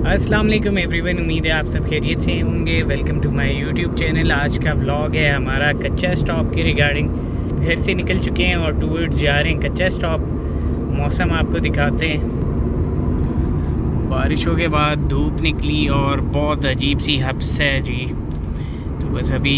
अस्सलाम वालेकुम एवरीवन, उम्मीद है आप सब खैरियत से होंगे। Welcome to my YouTube channel. आज का व्लॉग है हमारा कच्चा स्टॉप के रिगार्डिंग। घर से निकल चुके हैं और टूवर्ड्स जा रहे हैं कच्चा स्टॉप। मौसम आपको दिखाते हैं। बारिशों के बाद धूप निकली और बहुत अजीब सी हब्स है जी। तो बस अभी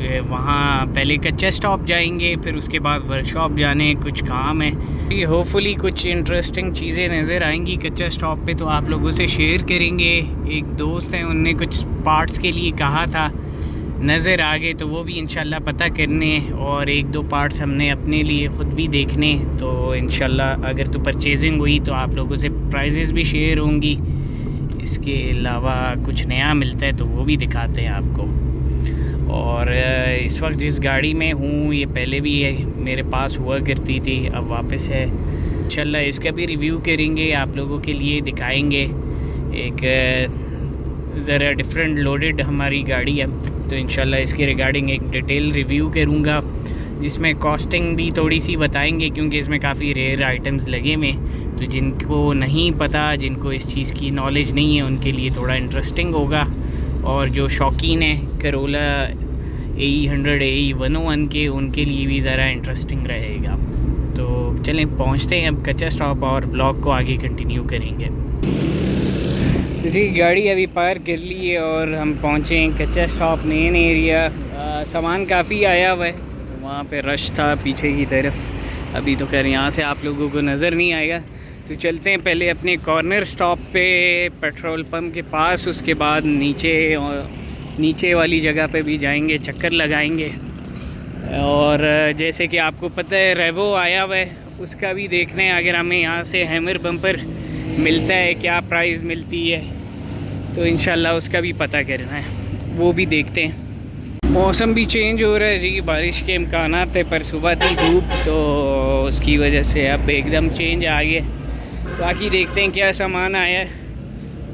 वहाँ पहले कच्चा स्टॉप जाएंगे, फिर उसके बाद वर्कशॉप जाने कुछ काम है। होपफुली कुछ इंटरेस्टिंग चीज़ें नज़र आएंगी कच्चा स्टॉप पे, तो आप लोगों से शेयर करेंगे। एक दोस्त हैं, उनने कुछ पार्ट्स के लिए कहा था, नज़र आ गए तो वो भी इंशाल्लाह पता करने, और एक दो पार्ट्स हमने अपने लिए ख़ुद भी देखने। तो इंशाल्लाह अगर तो परचेजिंग हुई तो आप लोगों से प्राइजेस भी शेयर होंगी। इसके अलावा कुछ नया मिलता है तो वो भी दिखाते हैं आपको। और इस वक्त जिस गाड़ी में हूँ ये पहले भी मेरे पास हुआ करती थी, अब वापस है। इंशाल्लाह इसका भी रिव्यू करेंगे, आप लोगों के लिए दिखाएंगे। एक ज़रा डिफरेंट लोडेड हमारी गाड़ी है, तो इंशाल्लाह इसके रिगार्डिंग एक डिटेल रिव्यू करूँगा, जिसमें कॉस्टिंग भी थोड़ी सी बताएंगे, क्योंकि इसमें काफ़ी रेयर आइटम्स लगे में। तो जिनको नहीं पता, जिनको इस चीज़ की नॉलेज नहीं है, उनके लिए थोड़ा इंटरेस्टिंग होगा। और जो शौकीन है करोला AE100 AE101 के, उनके लिए भी ज़रा इंटरेस्टिंग रहेगा। तो चलें पहुंचते हैं अब कच्चा स्टॉप और ब्लॉग को आगे कंटिन्यू करेंगे। जी गाड़ी अभी पार्क कर ली है और हम पहुँचे हैं कच्चा स्टॉप, मेन एरिया। सामान काफ़ी आया हुआ है, वहाँ पे रश था पीछे की तरफ। अभी तो खैर यहाँ से आप लोगों को नज़र नहीं आएगा। तो चलते हैं पहले अपने कॉर्नर स्टॉप पे पेट्रोल पंप के पास, उसके बाद नीचे वाली जगह पे भी जाएंगे, चक्कर लगाएंगे। और जैसे कि आपको पता है रेवो आया हुआ है, उसका भी देखना है। अगर हमें यहाँ से हैमर बम्पर मिलता है, क्या प्राइस मिलती है, तो इंशाल्लाह उसका भी पता करना है, वो भी देखते हैं। मौसम भी चेंज हो रहा है जी, बारिश के इम्कानात है, पर सुबह थी धूप, तो उसकी वजह से अब एकदम चेंज आ गया। बाकी देखते हैं क्या सामान आया है।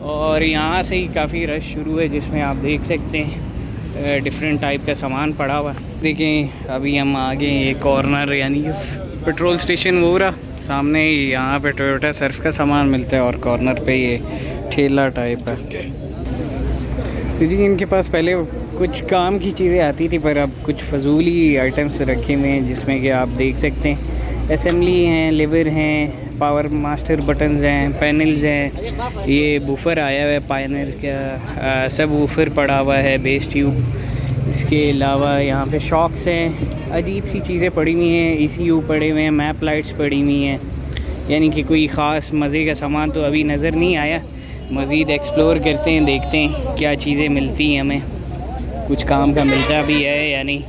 और यहाँ से ही काफ़ी रश शुरू है, जिसमें आप देख सकते हैं डिफरेंट टाइप का सामान पड़ा हुआ। देखें अभी हम आगे ये कॉर्नर यानी पेट्रोल स्टेशन वो रहा सामने, यहाँ पे टोयोटा सर्फ का सामान मिलता है, और कॉर्नर पे ये ठेला टाइप है। जी इनके पास पहले कुछ काम की चीज़ें आती थी, पर अब कुछ फजूली आइटम्स रखे हुए हैं, जिसमें कि आप देख सकते हैं असेंबली हैं, लीवर हैं, पावर मास्टर बटन्स हैं, पैनल्स हैं। ये बूफर आया हुआ है पायनियर का, सब बूफर पड़ा हुआ है, बेस ट्यूब। इसके अलावा यहाँ पे शॉक्स हैं, अजीब सी चीज़ें पड़ी हुई हैं, ECU पड़े हुए हैं, मैप लाइट्स पड़ी हुई हैं। यानी कि कोई ख़ास मज़े का सामान तो अभी नज़र नहीं आया। मज़ीद एक्सप्लोर करते हैं, देखते हैं क्या चीज़ें मिलती हैं हमें, कुछ काम का मिलता भी है या नहीं।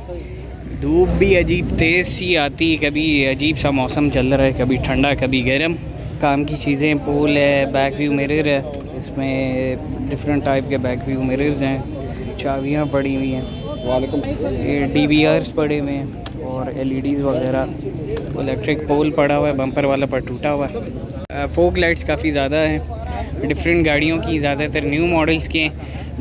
धूप भी अजीब तेज़ सी आती, कभी अजीब सा मौसम चल रहा है, कभी ठंडा कभी गर्म। काम की चीज़ें, पोल है, बैक व्यू मिरर है, इसमें डिफरेंट टाइप के बैक व्यू मिरर्स हैं, चाबियां पड़ी हुई हैं, ये DVRs पड़े हुए हैं, और LEDs वगैरह। इलेक्ट्रिक पोल पड़ा हुआ है, बम्पर वाला पर टूटा हुआ है। फोक लाइट्स काफ़ी ज़्यादा हैं, डिफरेंट गाड़ियों की, ज़्यादातर न्यू मॉडल्स के।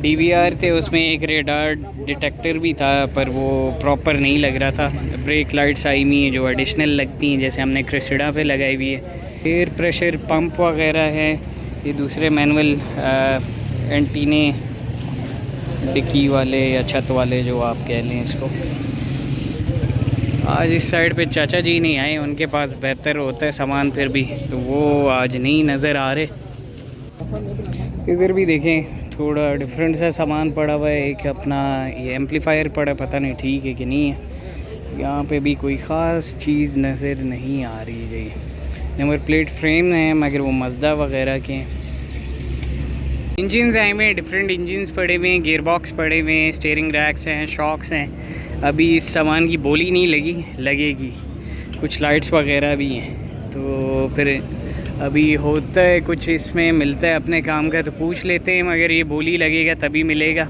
DVR थे, उसमें एक रेडार डिटेक्टर भी था, पर वो प्रॉपर नहीं लग रहा था। ब्रेक लाइट्स आई हुई हैं जो एडिशनल लगती हैं, जैसे हमने क्रिसिडा पे लगाई हुई है। एयर प्रेशर पंप वगैरह है। ये दूसरे मैनुअल एंटीने, डिक्की वाले या छत वाले जो आप कह लें इसको। आज इस साइड पे चाचा जी नहीं आए, उनके पास बेहतर होता है सामान फिर भी, तो वो आज नहीं नज़र आ रहे। इधर भी देखें थोड़ा डिफरेंट सा सामान पड़ा हुआ है। एक अपना ये एम्पलीफायर पड़ा, पता नहीं ठीक है कि नहीं है। यहाँ पे भी कोई ख़ास चीज़ नज़र नहीं आ रही है। नंबर प्लेट फ्रेम है, मगर वो मज़दा वगैरह के। इंजन्स आए हुए हैं, डिफरेंट इंजन्स पड़े हुए हैं, गियर बॉक्स पड़े हुए हैं, स्टीयरिंग रैक्स हैं, शॉक्स हैं। अभी इस सामान की बोली नहीं लगी, लगेगी। कुछ लाइट्स वगैरह भी हैं, तो फिर अभी होता है कुछ इसमें मिलता है अपने काम का, तो पूछ लेते हैं, मगर ये बोली लगेगा तभी मिलेगा।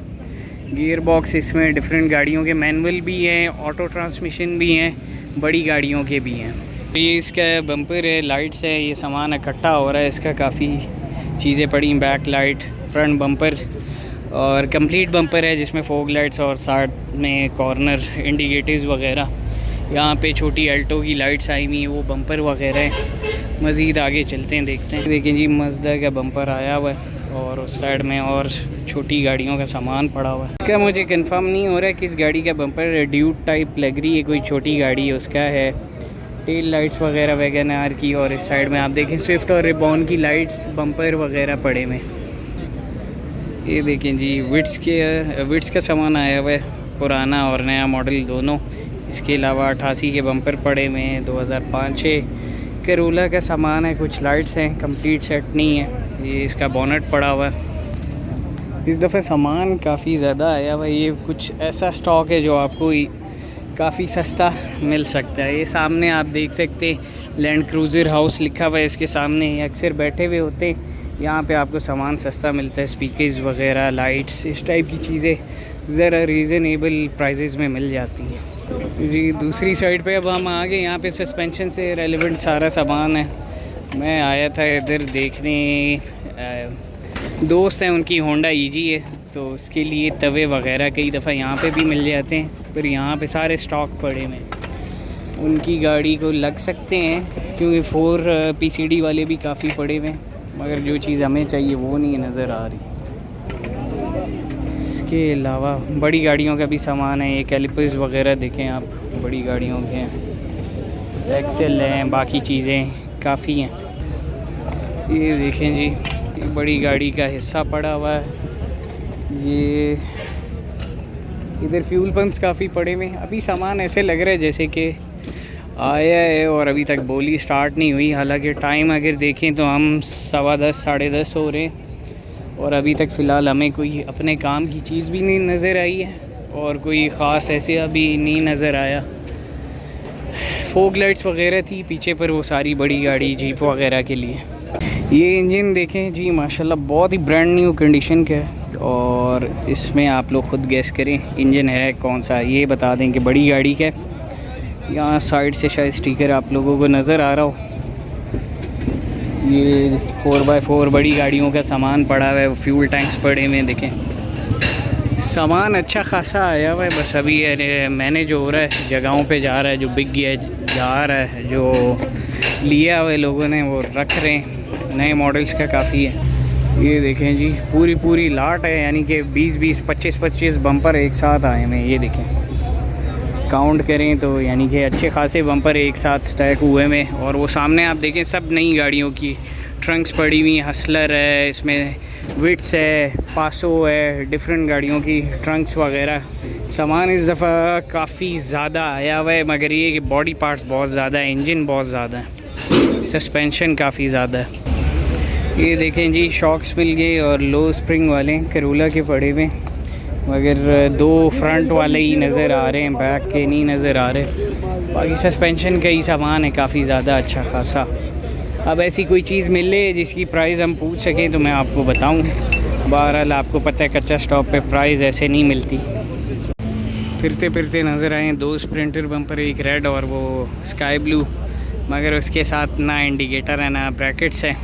गियर बॉक्स इसमें डिफरेंट गाड़ियों के मैनुअल भी हैं, ऑटो ट्रांसमिशन भी हैं, बड़ी गाड़ियों के भी हैं। ये इसका बम्पर है, लाइट्स है, ये सामान इकट्ठा हो रहा है इसका, काफ़ी चीज़ें पड़ी। बैक लाइट, फ्रंट बम्पर और कंप्लीट बम्पर है, जिसमें फॉग लाइट्स और साथ में कॉर्नर इंडिकेटर्स वगैरह। यहाँ पे छोटी अल्टो की लाइट्स आई हुई हैं, वो बम्पर वगैरह हैं। मज़ीद आगे चलते हैं, देखते हैं। देखिए जी, मज़दा का बम्पर आया हुआ है और उस साइड में और छोटी गाड़ियों का सामान पड़ा हुआ है। क्या मुझे कंफर्म नहीं हो रहा है कि इस गाड़ी का बम्पर ड्यूट टाइप लग रही है, कोई छोटी गाड़ी है उसका है। टेल लाइट्स वगैरह वैगन आर की, और इस साइड में आप देखें स्विफ्ट और रिबॉन की लाइट्स बम्पर वगैरह पड़े में। ये देखें जी, विट्स का सामान आया हुआ है, पुराना और नया मॉडल दोनों। इसके अलावा 88 के बम्पर पड़े में हैं, 2005-6 करोला का सामान है, कुछ लाइट्स हैं, कंप्लीट सेट नहीं है। ये इसका बोनट पड़ा हुआ है। इस दफ़े सामान काफ़ी ज़्यादा आया हुआ है। ये कुछ ऐसा स्टॉक है जो आपको काफ़ी सस्ता मिल सकता है। ये सामने आप देख सकते हैं लैंड क्रूज़र हाउस लिखा हुआ है, इसके सामने अक्सर बैठे हुए होते हैं। यहाँ पे आपको सामान सस्ता मिलता है, स्पीकर्स वगैरह, लाइट्स, इस टाइप की चीज़ें ज़रा रीज़नेबल प्राइसेस में मिल जाती हैं जी। दूसरी साइड पे अब हम आ गए, यहाँ पे सस्पेंशन से रेलेवेंट सारा सामान है। मैं आया था इधर देखने, दोस्त हैं उनकी होंडा ईजी है, तो उसके लिए तवे वगैरह कई दफ़ा यहाँ पे भी मिल जाते हैं। फिर यहाँ पे सारे स्टॉक पड़े में उनकी गाड़ी को लग सकते हैं, क्योंकि 4 PCD वाले भी काफ़ी पड़े हुए हैं, मगर जो चीज़ हमें चाहिए वो नहीं नज़र आ रही। इसके अलावा बड़ी गाड़ियों का भी सामान है। ये कैलिपर्स वगैरह देखें आप, बड़ी गाड़ियों के हैं, एक्सेल हैं, बाकी चीज़ें काफ़ी हैं। ये देखें जी, ये बड़ी गाड़ी का हिस्सा पड़ा हुआ है। ये इधर फ्यूल पंप्स काफ़ी पड़े हुए हैं। अभी सामान ऐसे लग रहा है जैसे कि आया है और अभी तक बोली स्टार्ट नहीं हुई। हालांकि टाइम अगर देखें तो हम 10:15 साढ़े 10 हो रहे हैं और अभी तक फ़िलहाल हमें कोई अपने काम की चीज़ भी नहीं नज़र आई है और कोई ख़ास ऐसे अभी नहीं नज़र आया। फोग लाइट्स वगैरह थी पीछे पर, वो सारी बड़ी गाड़ी जीप वगैरह के लिए। ये इंजन देखें जी, माशाल्लाह बहुत ही ब्रांड न्यू कंडीशन का है। और इसमें आप लोग ख़ुद गैस करें इंजन है कौन सा। ये बता दें कि बड़ी गाड़ी का है। यहाँ साइड से शायद स्टिकर आप लोगों को नज़र आ रहा हो। ये 4x4 बड़ी गाड़ियों का सामान पड़ा हुआ है, फ्यूल टैंक्स पड़े हुए देखें। सामान अच्छा खासा आया हुआ है, बस अभी मैनेज हो रहा है, जगहों पे जा रहा है। जो बिक गया जा रहा है, जो लिया हुए लोगों ने वो रख रहे हैं। नए मॉडल्स का काफ़ी है। ये देखें जी, पूरी लाट है, यानी कि 20-20, 25-25 बम्पर एक साथ आए हैं। ये देखें, काउंट करें तो यानी कि अच्छे खासे बम्पर एक साथ स्टैक हुए में। और वो सामने आप देखें सब नई गाड़ियों की ट्रंक्स पड़ी हुई, हसलर है, इसमें विट्स है, पासो है, डिफरेंट गाड़ियों की ट्रंक्स वगैरह। सामान इस दफ़ा काफ़ी ज़्यादा आया हुआ है, मगर ये कि बॉडी पार्ट्स बहुत ज़्यादा है, इंजन बहुत ज़्यादा है, सस्पेंशन काफ़ी ज़्यादा है। ये देखें जी, शॉक्स मिल गए और लो स्प्रिंग वाले करोला के पड़े हुए, मगर 2 फ्रंट वाले ही नज़र आ रहे हैं, बैक के नहीं नज़र आ रहे। बाकी सस्पेंशन का ही सामान है काफ़ी ज़्यादा अच्छा खासा। अब ऐसी कोई चीज़ मिले जिसकी प्राइस हम पूछ सकें तो मैं आपको बताऊं। बहरहाल आपको पता है कच्चा स्टॉप पे प्राइस ऐसे नहीं मिलती। फिरते फिरते नज़र आए 2 स्प्रिंटर बम्पर, एक रेड और वो स्काई ब्लू, मगर उसके साथ ना इंडिकेटर है ना ब्रैकेट्स है।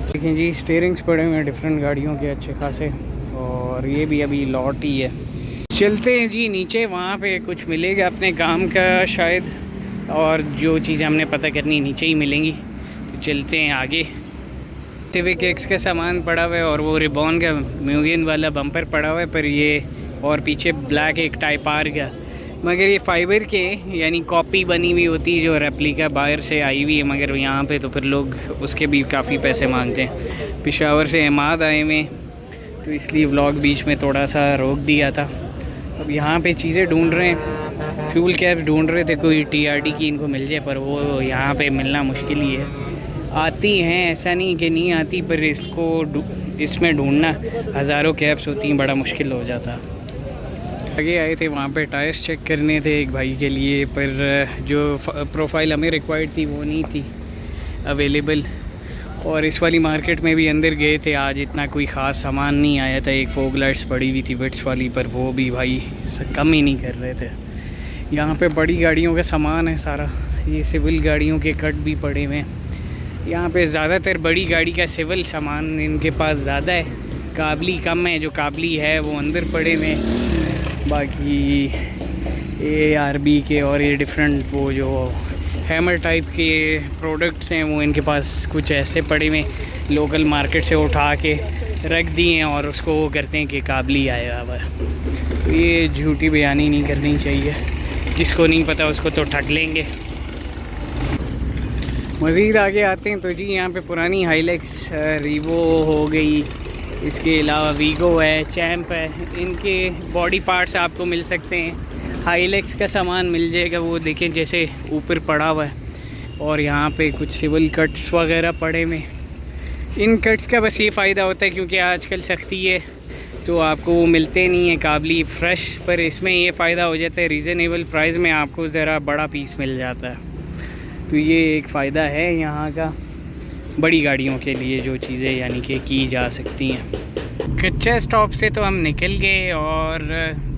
देखें जी, स्टीयरिंग्स पड़े हुए हैं डिफरेंट गाड़ियों के अच्छे खासे, और ये भी अभी लॉट ही है। चलते हैं जी नीचे, वहाँ पे कुछ मिलेगा अपने काम का शायद, और जो चीज़ें हमने पता करनी नीचे ही मिलेंगी। तो चलते हैं आगे। सिविक एक्स का सामान पड़ा हुआ है और वो रिबॉन का म्यूजियन वाला बम्पर पड़ा हुआ है, पर ये और पीछे ब्लैक एक टाइप आर का, मगर ये फाइबर के यानी कॉपी बनी हुई होती है जो रेप्लिका बाहर से आई हुई है, मगर यहाँ पे तो फिर लोग उसके भी काफ़ी पैसे मांगते हैं। पेशावर से अहमद आए हुए, तो इसलिए व्लॉग बीच में थोड़ा सा रोक दिया था। अब यहाँ पे चीज़ें ढूंढ रहे हैं, फ्यूल कैप्स ढूंढ रहे थे, कोई TRD की इनको मिल जाए, पर वो यहाँ पे मिलना मुश्किल ही है। आती हैं, ऐसा नहीं कि नहीं आती, पर इसमें ढूंढना हज़ारों कैप्स होती हैं, बड़ा मुश्किल हो जाता। आगे आए थे, वहाँ पे टायर्स चेक करने थे एक भाई के लिए, पर जो प्रोफाइल हमें रिक्वायर्ड थी वो नहीं थी अवेलेबल। और इस वाली मार्केट में भी अंदर गए थे, आज इतना कोई ख़ास सामान नहीं आया था। एक फोग लाइट्स पड़ी हुई थी विट्स वाली, पर वो भी भाई कम ही नहीं कर रहे थे। यहाँ पे बड़ी गाड़ियों का सामान है सारा, ये सिविल गाड़ियों के कट भी पड़े हुए हैं। यहाँ पे ज़्यादातर बड़ी गाड़ी का सिविल सामान इनके पास ज़्यादा है, काबली कम है। जो काबली है वो अंदर पड़े हुए हैं। बाकी ARB के और ये डिफरेंट वो जो हैमर टाइप के प्रोडक्ट्स हैं वो इनके पास कुछ ऐसे पड़े हुए लोकल मार्केट से उठा के रख दिए हैं और उसको वो करते हैं कि काबली आया हुआ है। तो ये झूठी बयानी नहीं करनी चाहिए, जिसको नहीं पता उसको तो ठग लेंगे। मज़ीद आगे आते हैं तो जी यहाँ पे पुरानी हाइलेक्स रीवो हो गई, इसके अलावा वीगो है, चैम्प है, इनके बॉडी पार्ट्स आपको मिल सकते हैं। हाइलेक्स का सामान मिल जाएगा, वो देखें जैसे ऊपर पड़ा हुआ है। और यहाँ पे कुछ सिविल कट्स वगैरह पड़े हुए। इन कट्स का बस ये फ़ायदा होता है क्योंकि आजकल सख्ती है तो आपको वो मिलते नहीं है काबली फ्रेश, पर इसमें ये फ़ायदा हो जाता है रीज़नेबल प्राइस में आपको ज़रा बड़ा पीस मिल जाता है। तो ये एक फ़ायदा है यहाँ का बड़ी गाड़ियों के लिए, जो चीज़ें यानी कि की जा सकती हैं। कच्चा स्टॉप से तो हम निकल गए और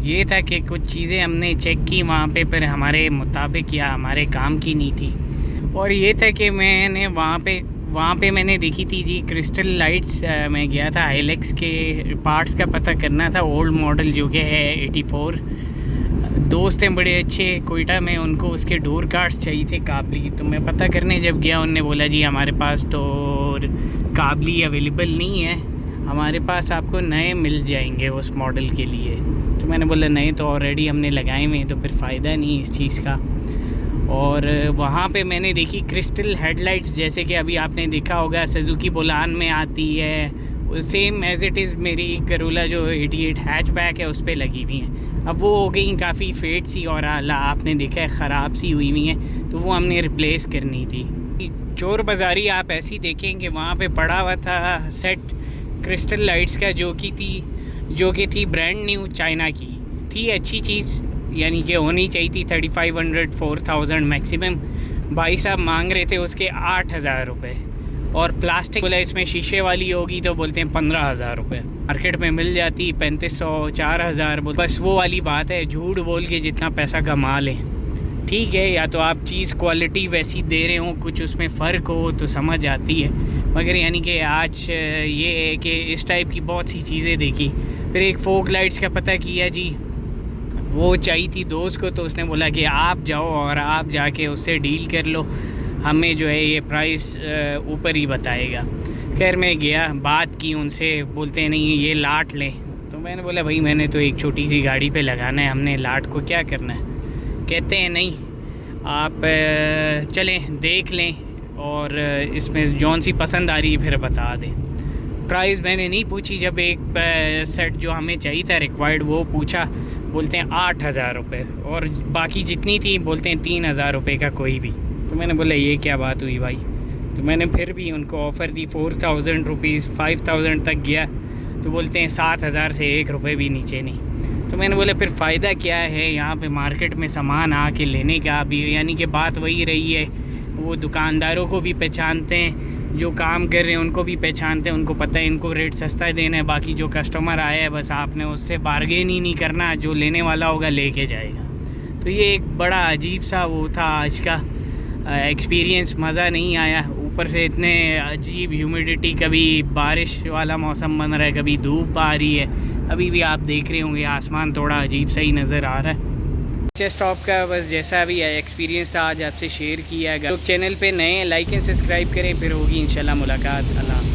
ये था कि कुछ चीज़ें हमने चेक की वहाँ पे, पर हमारे मुताबिक या हमारे काम की नहीं थी। और ये था कि मैंने वहाँ पे मैंने देखी थी जी क्रिस्टल लाइट्स। मैं गया था हाइलेक्स के पार्ट्स का पता करना था, ओल्ड मॉडल जो कि है 84। दोस्त हैं बड़े अच्छे कोयटा में, उनको उसके डोर कार्ड्स चाहिए थे काबली। तो मैं पता करने जब गया उनने बोला जी हमारे पास तो काबली अवेलेबल नहीं है, हमारे पास आपको नए मिल जाएंगे उस मॉडल के लिए। तो मैंने बोला नए तो ऑलरेडी हमने लगाए हुए हैं तो फिर फ़ायदा नहीं इस चीज़ का। और वहाँ पे मैंने देखी क्रिस्टल हेडलाइट्स, जैसे कि अभी आपने देखा होगा सुजुकी बोलान में आती है, सेम एज़ इट इज़ मेरी करोला जो 88 हैचबैक है उस पर लगी हुई हैं। अब वो हो गई काफ़ी फेड सी और आपने देखा है ख़राब सी हुई हुई हैं, तो वो हमने रिप्लेस करनी थी। चोर बाज़ारी आप ऐसी देखेंगे वहाँ पे पड़ा हुआ था सेट क्रिस्टल लाइट्स का, जो कि थी ब्रांड न्यू, चाइना की थी, अच्छी चीज़ यानी कि होनी चाहिए थी। 3500 4000 मैक्सिमम। भाई साहब मांग रहे थे उसके 8000 रुपये, और प्लास्टिक बोला इसमें शीशे वाली होगी तो बोलते हैं 15000 रुपये। मार्केट में मिल जाती 3500 4000। बस वो वाली बात है, झूठ बोल के जितना पैसा कमा लें। ठीक है, या तो आप चीज़ क्वालिटी वैसी दे रहे हो, कुछ उसमें फ़र्क हो तो समझ आती है, मगर यानी कि आज ये है कि इस टाइप की बहुत सी चीज़ें देखी। फिर एक फोक लाइट्स का पता किया जी, वो चाहिए थी दोस्त को, तो उसने बोला कि आप जाओ और आप जाके उससे डील कर लो, हमें जो है ये प्राइस ऊपर ही बताएगा। खैर मैं गया, बात की उनसे, बोलते हैं नहीं ये लाट लें। तो मैंने बोला भाई मैंने तो एक छोटी सी गाड़ी पे लगाना है, हमने लाट को क्या करना है। कहते हैं नहीं आप चलें देख लें और इसमें जौन सी पसंद आ रही है फिर बता दें। प्राइस मैंने नहीं पूछी, जब एक सेट जो हमें चाहिए था रिक्वायर्ड वो पूछा, बोलते हैं 8000 रुपये, और बाकी जितनी थी बोलते हैं 3000 रुपये का कोई भी। तो मैंने बोला ये क्या बात हुई भाई। तो मैंने फिर भी उनको ऑफ़र दी 4000 रुपीज़, 5000 तक गया तो बोलते हैं 7000 से 1 रुपये भी नीचे नहीं। तो मैंने बोला फिर फ़ायदा क्या है यहाँ पे मार्केट में सामान आके लेने का। अभी यानी कि बात वही रही है, वो दुकानदारों को भी पहचानते हैं, जो काम कर रहे हैं उनको भी पहचानते हैं, उनको पता है इनको रेट सस्ता देना है। बाकी जो कस्टमर आया है बस आपने उससे बार्गेन ही नहीं करना, जो लेने वाला होगा लेके जाएगा। तो ये एक बड़ा अजीब सा वो था आज का एक्सपीरियंस, मज़ा नहीं आया। ऊपर से इतने अजीब ह्यूमिडिटी, कभी बारिश वाला मौसम बन रहा है, कभी धूप आ रही है। अभी भी आप देख रहे होंगे आसमान थोड़ा अजीब सा ही नज़र आ रहा है। स्टॉप का बस जैसा भी एक्सपीरियंस था आज आपसे शेयर किया। अगर लोग चैनल पे नए लाइक एंड सब्सक्राइब करें, फिर होगी इंशाल्लाह मुलाकात। अल्लाह।